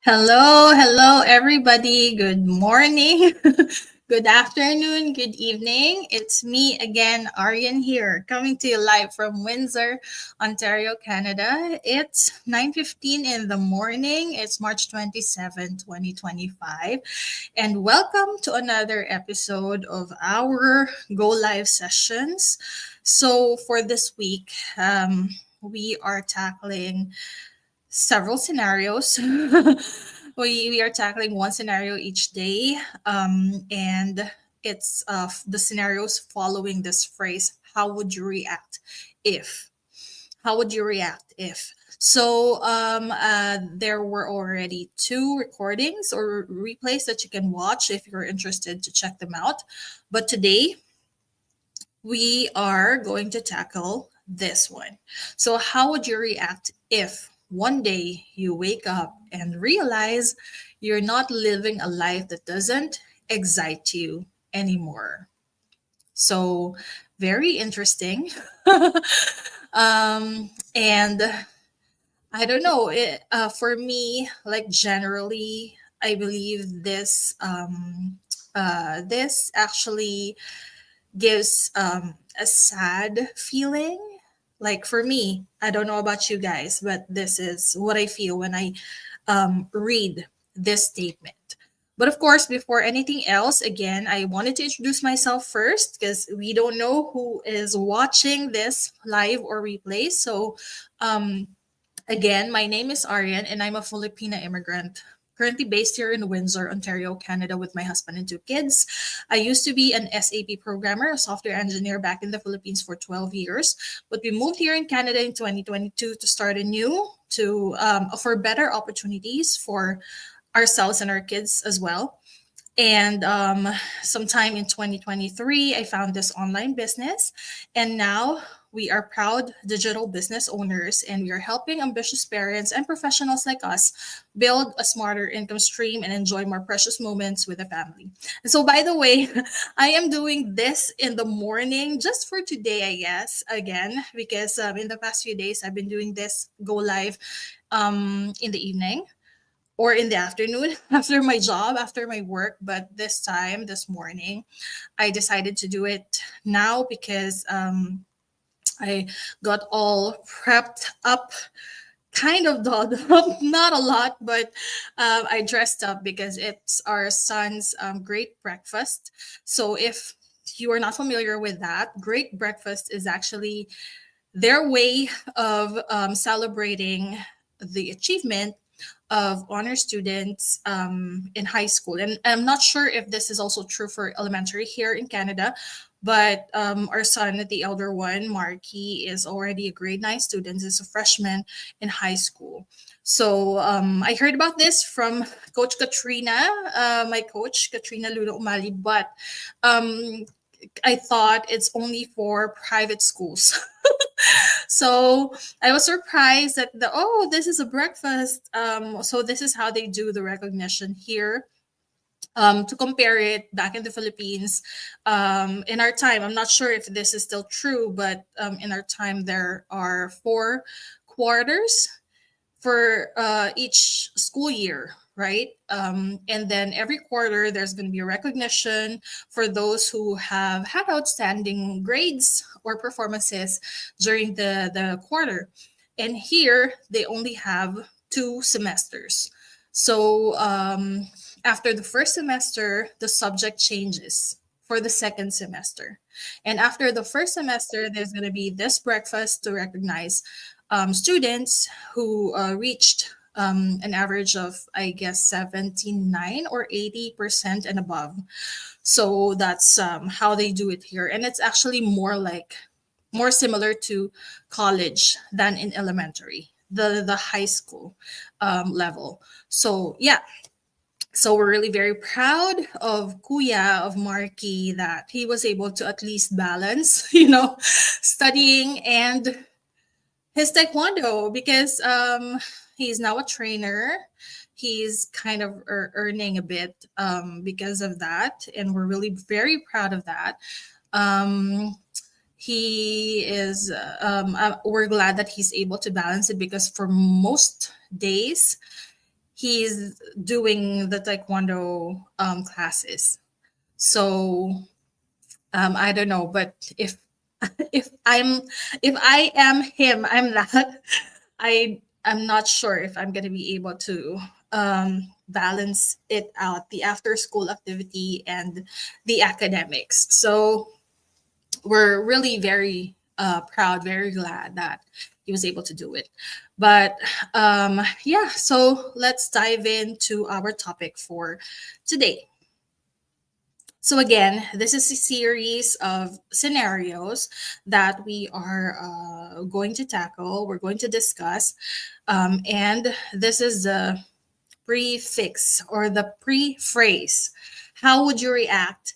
Hello, everybody. Good morning, good afternoon, good evening. It's me again, Aryan here, coming to you live from Windsor, Ontario, Canada. It's 9:15 in the morning. It's March 27, 2025. And welcome to another episode of our Go Live sessions. So, for this week, we are tackling several scenarios. We are tackling one scenario each day, and it's the scenarios following this phrase. How would you react if? How would you react if? So there were already two recordings or replays that you can watch if you're interested to check them out. But today we are going to tackle this one. So, how would you react if one day you wake up and realize you're not living a life that doesn't excite you anymore? So, very interesting. And I don't know. For me, like generally, I believe this actually gives a sad feeling. Like for me, I don't know about you guys, but this is what I feel when I read this statement. But of course, before anything else, again, I wanted to introduce myself first because we don't know who is watching this live or replay. So, um, again, my name is Aryan and I'm a Filipina immigrant. Currently based here in Windsor, Ontario, Canada, with my husband and two kids. I used to be an SAP programmer, a software engineer back in the Philippines for 12 years. But we moved here in Canada in 2022 to start anew, to offer better opportunities for ourselves and our kids as well. And sometime in 2023, I found this online business. And now we are proud digital business owners, and we are helping ambitious parents and professionals like us build a smarter income stream and enjoy more precious moments with the family. And so, by the way, I am doing this in the morning just for today, I guess, again, because in the past few days, I've been doing this go live in the evening or in the afternoon after my job, after my work. But this time, this morning, I decided to do it now because I got all prepped up, kind of dolled up, not a lot, but I dressed up because it's our son's great breakfast. So if you are not familiar with that, great breakfast is actually their way of celebrating the achievement of honor students in high school. And I'm not sure if this is also true for elementary here in Canada, but our son, the elder one, Marky, is already a grade 9 student, is a freshman in high school. So I heard about this from Coach Katrina, my coach, Katrina Luna Umali, but um, I thought it's only for private schools. So I was surprised that this is a breakfast. So this is how they do the recognition here. To compare it back in the Philippines, in our time, I'm not sure if this is still true, but in our time there are 4 quarters for each school year, right? And then every quarter, there's going to be a recognition for those who have had outstanding grades or performances during the quarter. And here, they only have 2 semesters. So after the first semester, the subject changes for the second semester. And after the first semester, there's going to be this breakfast to recognize students who reached an average of, I guess, 79 or 80% and above. So that's how they do it here. And it's actually more similar to college than in elementary, the high school level. So, yeah. So we're really very proud of Kuya, of Marky, that he was able to at least balance, studying and his taekwondo because he's now a trainer. He's kind of earning a bit because of that, and we're really very proud of that. Um, he is. We're glad that he's able to balance it because for most days he's doing the taekwondo classes. So I don't know, but if I'm if I am him, I'm that. I'm not sure if I'm gonna be able to balance it out, the after school activity and the academics. So we're really very proud, very glad that he was able to do it. But yeah, so let's dive into our topic for today. So, again, this is a series of scenarios that we are going to tackle, we're going to discuss. And this is the prefix or the pre phrase. How would you react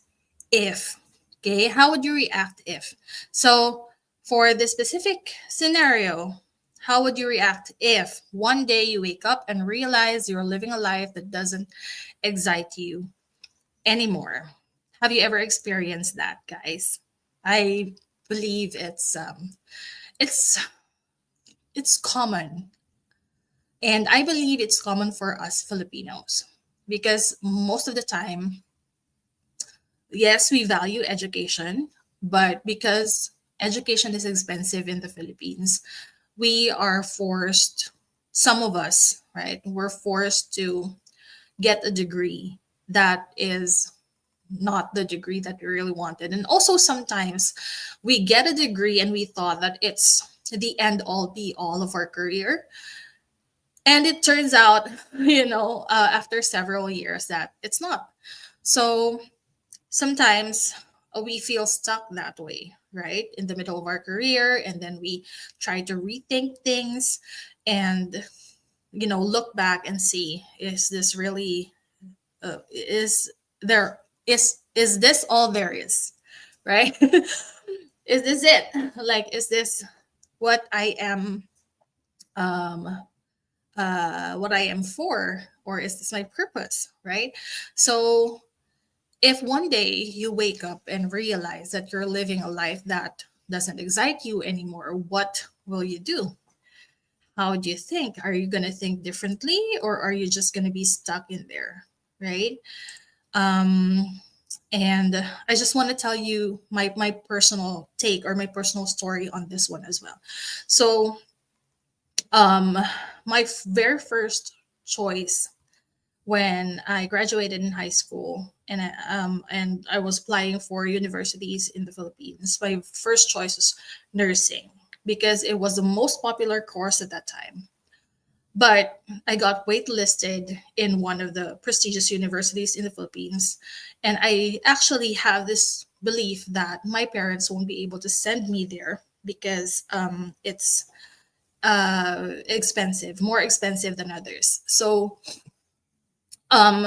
if? Okay, how would you react if? So, for this specific scenario, how would you react if one day you wake up and realize you're living a life that doesn't excite you anymore? Have you ever experienced that, guys? I believe it's it's common, and I believe it's common for us Filipinos because most of the time, yes, we value education, but because education is expensive in the Philippines, we are forced, some of us, right? We're forced to get a degree that is not the degree that we really wanted. And also sometimes we get a degree and we thought that it's the end all be all of our career. And it turns out, after several years that it's not. So sometimes we feel stuck that way, right? In the middle of our career. And then we try to rethink things and, look back and see, is this really is there is this all there is, right? Is this it? Like, is this what I am um what I am for, or is this my purpose, right? So if one day you wake up and realize that you're living a life that doesn't excite you anymore, what will you do? How do you think? Are you going to think differently, or are you just going to be stuck in there, right? um and I just want to tell you my personal take or my personal story on this one as well. So um my very first choice when I graduated in high school, and I was applying for universities in the Philippines, my first choice was nursing because it was the most popular course at that time. But I got waitlisted in one of the prestigious universities in the Philippines. And I actually have this belief that my parents won't be able to send me there because it's expensive, more expensive than others. Um,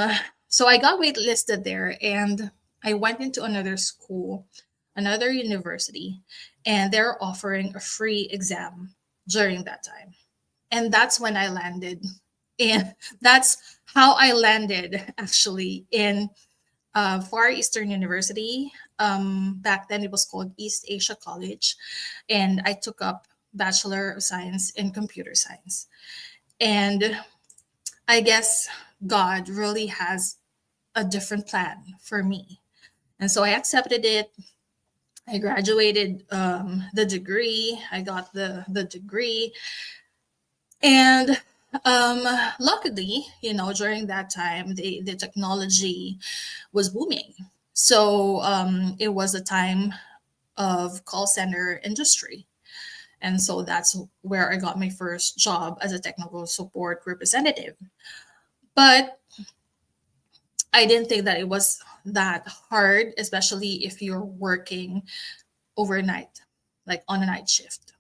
so I got waitlisted there and I went into another school, another university, and they're offering a free exam during that time. And that's when I landed in, that's how I landed actually in Far Eastern University. Back then it was called East Asia College. And I took up Bachelor of Science in Computer Science. And I guess God really has a different plan for me. And so I accepted it. I graduated the degree. I got the degree. And um, luckily, during that time, the technology was booming. So it was a time of call center industry. And so that's where I got my first job as a technical support representative. But I didn't think that it was that hard, especially if you're working overnight, like on a night shift.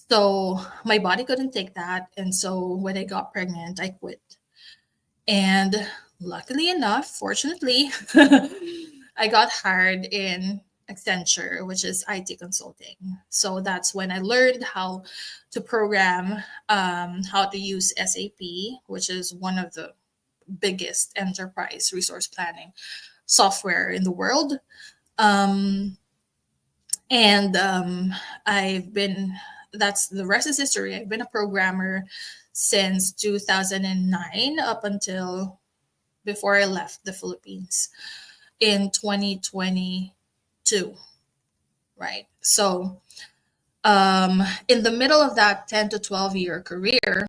So my body couldn't take that. And so when I got pregnant, I quit. And luckily enough, fortunately, I got hired in Accenture, which is IT consulting. So that's when I learned how to program, how to use SAP, which is one of the biggest enterprise resource planning software in the world. Um, and I've been, that's the rest is history. I've been a programmer since 2009 up until before I left the Philippines in 2022, right? So, in the middle of that 10 to 12-year career,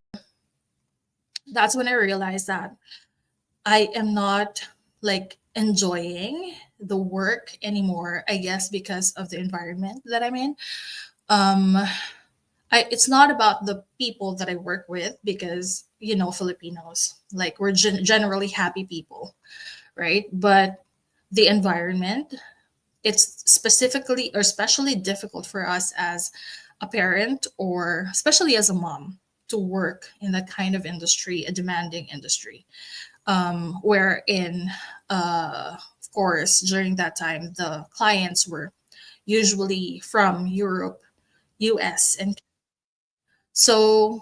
that's when I realized that I am not like enjoying the work anymore, I guess because of the environment that I'm in. Um, it's not about the people that I work with because, Filipinos, like we're generally happy people, right? But the environment, it's specifically or especially difficult for us as a parent or especially as a mom to work in that kind of industry, a demanding industry, wherein, of course, during that time, the clients were usually from Europe, US, and so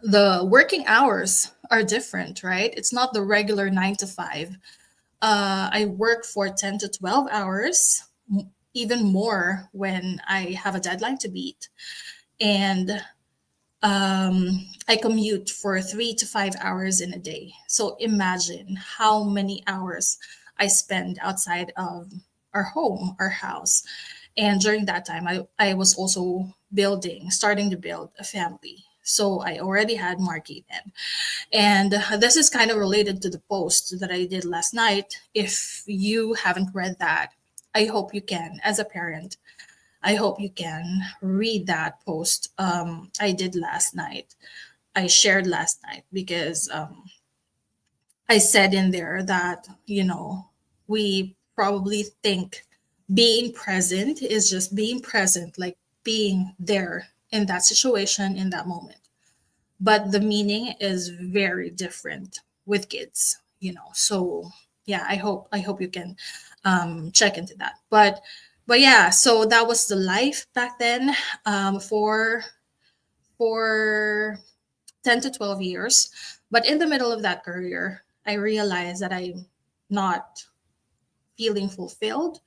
the working hours are different, right? It's not the regular 9 to 5. I work for 10 to 12 hours, even more when I have a deadline to beat. And I commute for 3 to 5 hours in a day. So imagine how many hours I spend outside of our home, our house. And during that time, I was also starting to build a family. So I already had Marky then. And this is kind of related to the post that I did last night. If you haven't read that, I hope you can, as a parent. I hope you can read that post I did last night. I shared last night because I said in there that, we probably think being present is just being present, like being there in that situation in that moment. But the meaning is very different with kids, So yeah, I hope you can check into that. But yeah, so that was the life back then, for 10 to 12 years. But in the middle of that career, I realized that I'm not feeling fulfilled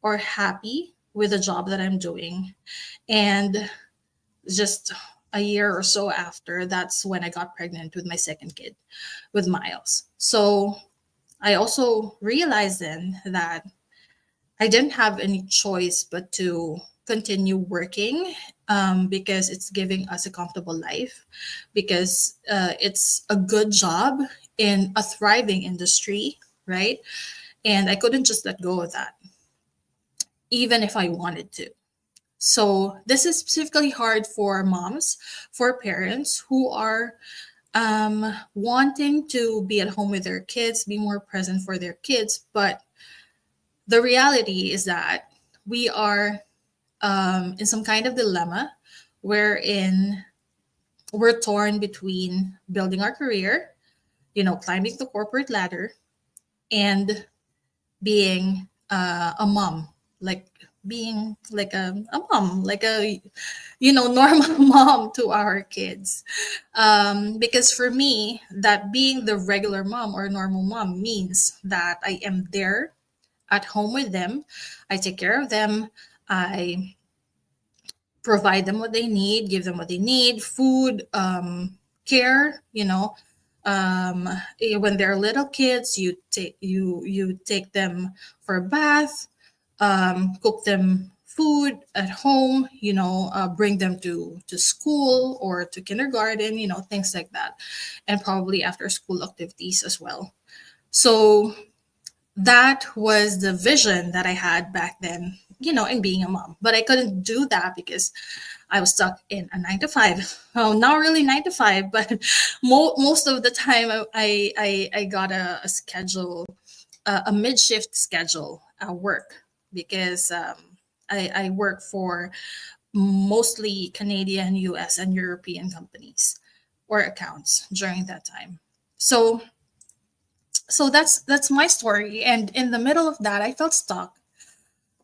or happy with the job that I'm doing. And just a year or so after, that's when I got pregnant with my second kid, with Miles. So I also realized then that I didn't have any choice but to continue working, because it's giving us a comfortable life, because it's a good job in a thriving industry, right? And I couldn't just let go of that, even if I wanted to. So this is specifically hard for moms, for parents who are wanting to be at home with their kids, be more present for their kids. But the reality is that we are in some kind of dilemma wherein we're torn between building our career, climbing the corporate ladder, and being a mom, like being like a mom, like a normal mom to our kids. Because for me, that being the regular mom or normal mom means that I am there at home with them. I take care of them. I provide them what they need, give them what they need, food, care. When they're little kids, you take them for a bath, cook them food at home, bring them to school or to kindergarten, things like that, and probably after school activities as well. So that was the vision that I had back then, in being a mom. But I couldn't do that because I was stuck in a 9 to 5. Oh, not really 9 to 5, but most of the time I got a schedule, a mid shift schedule at work, because I work for mostly Canadian, US, and European companies or accounts during that time. So that's my story, and in the middle of that I felt stuck.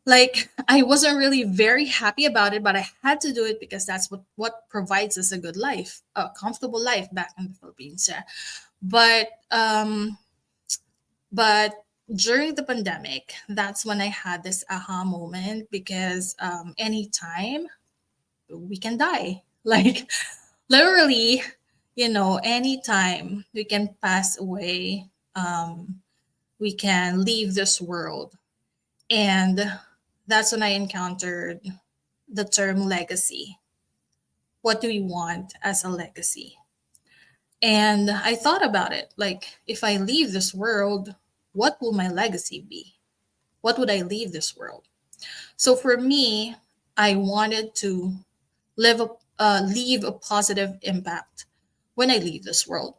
Like I wasn't really very happy about it, but I had to do it because that's what provides us a good life, a comfortable life back in the Philippines. Yeah. But during the pandemic, that's when I had this aha moment, because anytime we can die, like literally, anytime we can pass away, we can leave this world. And that's when I encountered the term legacy. What do we want as a legacy? And I thought about it, like, if I leave this world, what will my legacy be? What would I leave this world? So for me, I wanted to leave a positive impact when I leave this world.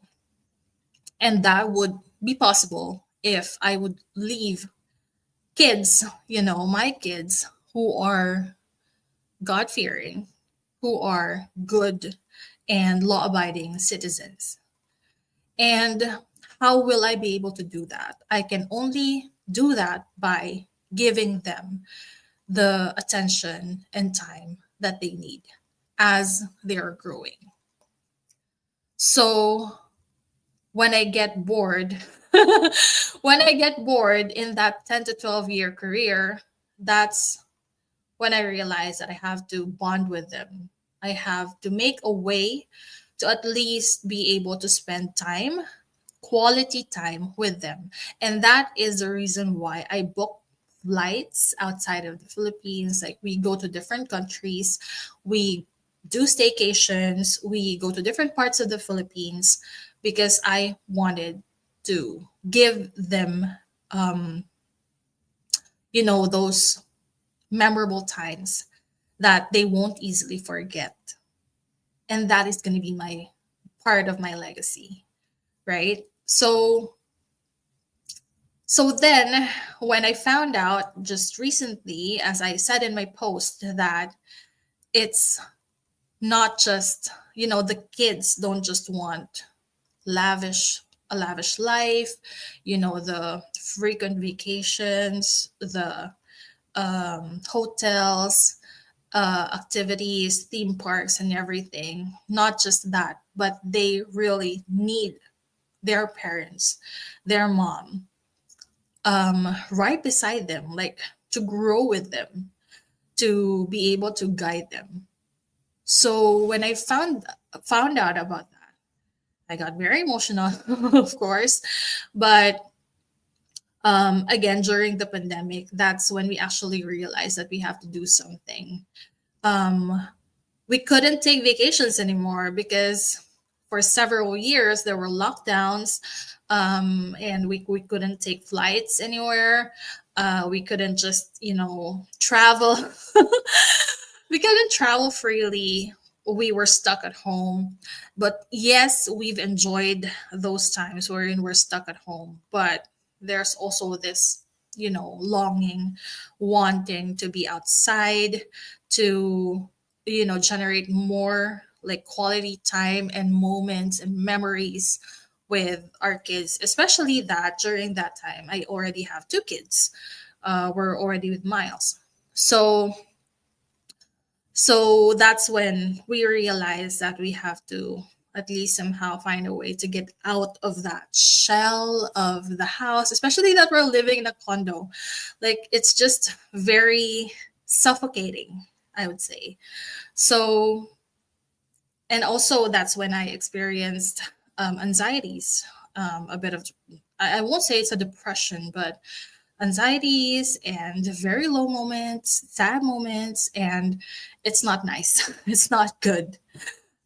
And that would be possible if I would leave kids, my kids who are God fearing, who are good and law abiding citizens. And how will I be able to do that? I can only do that by giving them the attention and time that they need as they are growing. So when I get bored, when I get bored in that 10 to 12-year career, that's when I realize that I have to bond with them. I have to make a way to at least be able to spend time, quality time with them. And that is the reason why I book flights outside of the Philippines. Like, we go to different countries, we do staycations, we go to different parts of the Philippines because I wanted to give them, um, those memorable times that they won't easily forget. And that is going to be my part of my legacy, right? So then when I found out just recently, as I said in my post, that it's not just, the kids don't just want lavish a lavish life, the frequent vacations, the hotels, activities, theme parks, and everything. Not just that, but they really need their parents, their mom, right beside them, like, to grow with them, to be able to guide them. So when I found out about that, I got very emotional, of course. But again, during the pandemic, that's when we actually realized that we have to do something. Um, we couldn't take vacations anymore because for several years there were lockdowns, and we couldn't take flights anywhere. We couldn't just, travel. We couldn't travel freely. We were stuck at home. But yes, we've enjoyed those times wherein we're stuck at home. But there's also this, longing, wanting to be outside, to, generate more like quality time and moments and memories with our kids, especially that during that time I already have two kids. We're already with Miles. So that's when we realized that we have to at least somehow find a way to get out of that shell of the house, especially that we're living in a condo. Like, it's just very suffocating, I would say. So, and also that's when I experienced anxieties, a bit of, I won't say it's a depression, but anxieties and very low moments, sad moments, and it's not nice. It's not good.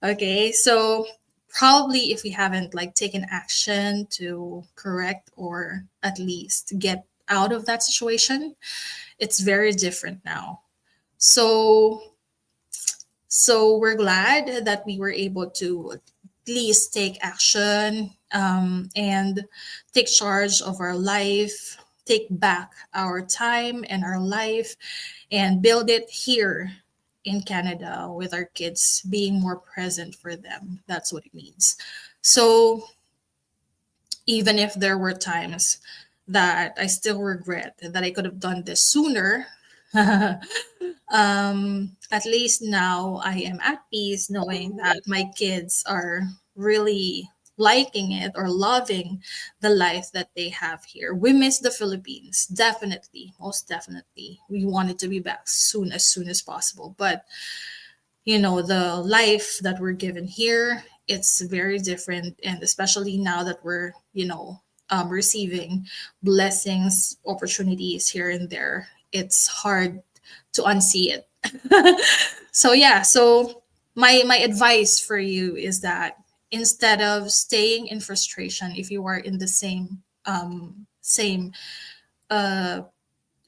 Okay, so probably if we haven't like taken action to correct or at least get out of that situation, it's very different now. So we're glad that we were able to at least take action, and take charge of our life, take back our time and our life, and build it here in Canada with our kids, being more present for them. That's what it means. So even if there were times that I still regret that I could have done this sooner, at least now I am at peace knowing that my kids are really liking it or loving the life that they have here. We miss the Philippines, definitely, most definitely. We wanted to be back soon as possible. But the life that we're given here it's very different. And especially now that we're, receiving blessings, opportunities here and there, it's hard to unsee it. So yeah, so my advice for you is that instead of staying in frustration, if you are in the same uh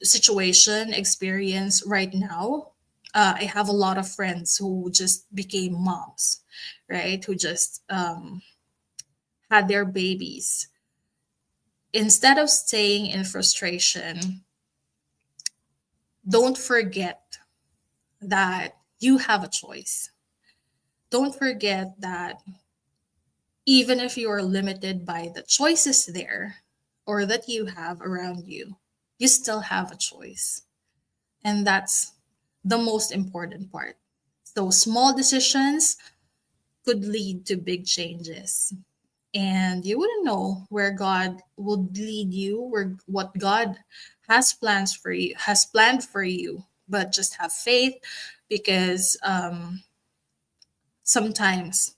situation experience right now, I have a lot of friends who just became moms, right? Who just had their babies. Instead of staying in frustration, don't forget that you have a choice. Don't forget that even if you are limited by the choices there or that you have around you, you still have a choice. And that's the most important part. So small decisions could lead to big changes. And you wouldn't know where God will lead you, where what God has planned for you. But just have faith, because sometimes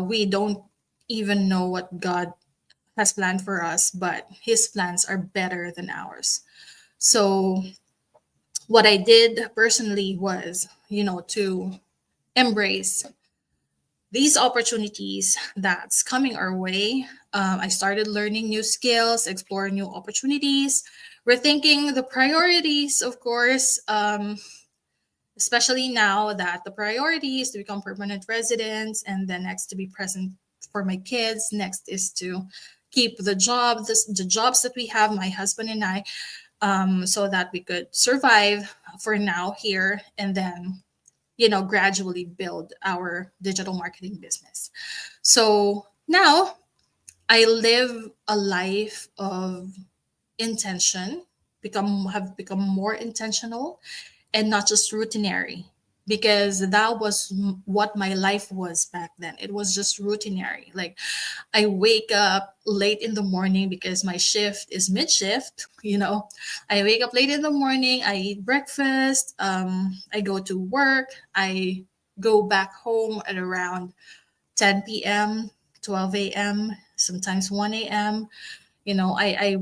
we don't even know what God has planned for us, but His plans are better than ours. So what I did personally was, to embrace these opportunities that's coming our way. I started learning new skills, exploring new opportunities, rethinking the priorities, of course, especially now that the priority is to become permanent residents, and then next to be present for my kids. Next is to keep the jobs that we have, my husband and I, so that we could survive for now here, and then gradually build our digital marketing business. So now I live a life of intention, become more intentional, and not just routinary, because that was what my life was back then. It was just routinary. Like, I wake up late in the morning because my shift is mid shift. I wake up late in the morning, I eat breakfast, I go to work, I go back home at around 10 p.m., 12 a.m., sometimes 1 a.m. I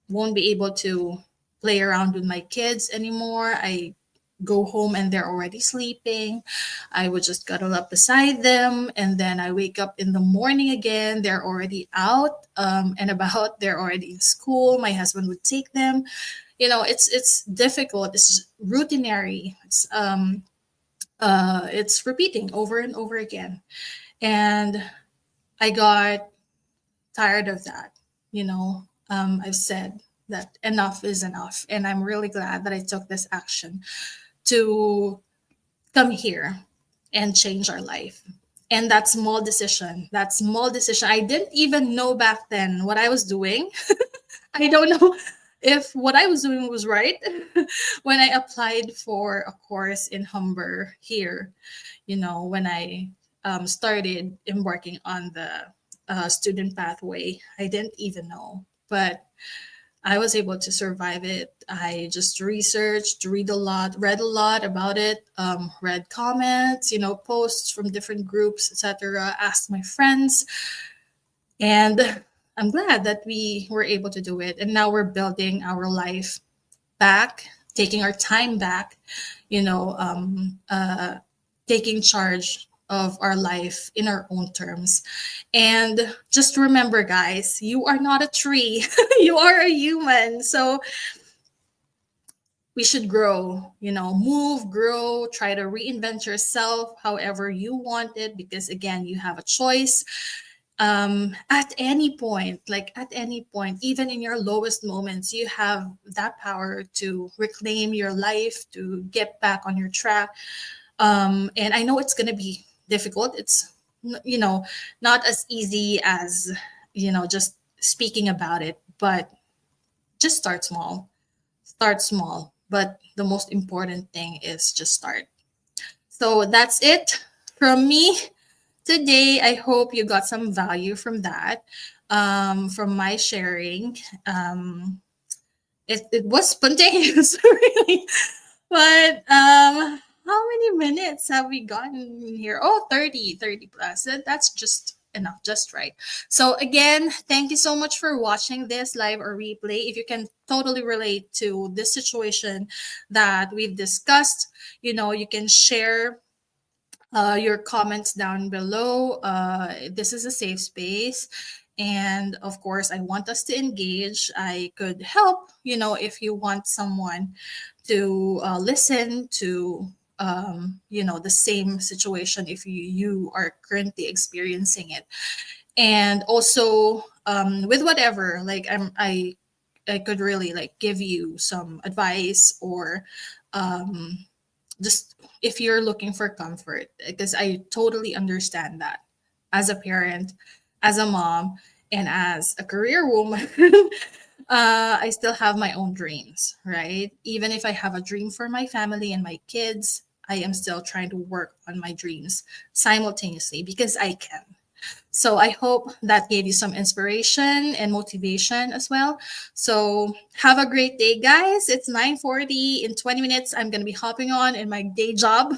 won't be able to play around with my kids anymore. I go home and they're already sleeping. I would just cuddle up beside them, and then I wake up in the morning again. They're already out and about. They're already in school. My husband would take them. It's difficult. It's routinary. It's repeating over and over again, and I got tired of that. I've said that enough is enough, and I'm really glad that I took this action to come here and change our life. And that small decision, I didn't even know back then what I was doing. I don't know if what I was doing was right. When I applied for a course in Humber here, when I started embarking on the student pathway, I didn't even know. But I was able to survive it. I just read a lot about it, read comments, posts from different groups, etc. Asked my friends, and I'm glad that we were able to do it. And now we're building our life back, taking our time back, you know, um, uh, taking charge of our life in our own terms. And just remember, guys, you are not a tree, you are a human. So we should grow, move, grow, try to reinvent yourself however you want it, because again, you have a choice. At any point, even in your lowest moments, you have that power to reclaim your life, to get back on your track. And I know it's going to be difficult. It's, not as easy as, just speaking about it, but just start small. But the most important thing is just start. So that's it from me today. I hope you got some value from that, from my sharing. It was spontaneous, really. But How many minutes have we gotten here? Oh, 30 plus. That's just enough, just right. So again, thank you so much for watching this live or replay. If you can totally relate to this situation that we've discussed, you can share your comments down below. This is a safe space. And of course, I want us to engage. I could help, if you want someone to listen to, the same situation if you are currently experiencing it. And also, with whatever, like I could really like give you some advice or just if you're looking for comfort, because I totally understand that as a parent, as a mom, and as a career woman. I still have my own dreams, right? Even if I have a dream for my family and my kids, I am still trying to work on my dreams simultaneously because I can. So I hope that gave you some inspiration and motivation as well. So have a great day, guys. It's 9:40. In 20 minutes, I'm gonna be hopping on in my day job.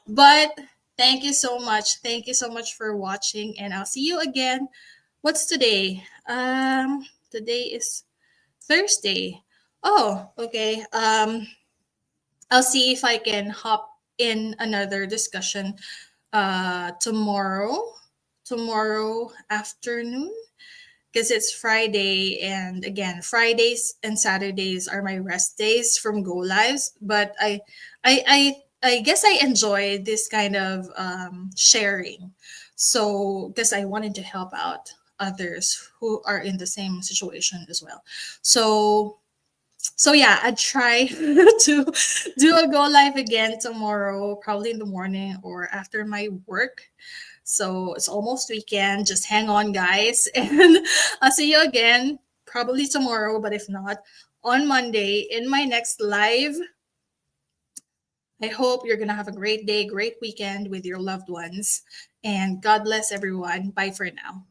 But thank you so much. Thank you so much for watching, and I'll see you again. What's today? Today is Thursday. Oh, okay. I'll see if I can hop in another discussion tomorrow afternoon, because it's Friday, and again, Fridays and Saturdays are my rest days from go lives. But I guess I enjoy this kind of sharing. So because I wanted to help out others who are in the same situation as well. So yeah, I'd try to do a go live again tomorrow, probably in the morning or after my work. So it's almost weekend. Just hang on, guys. And I'll see you again probably tomorrow, but if not, on Monday in my next live. I hope you're going to have a great day, great weekend with your loved ones. And God bless everyone. Bye for now.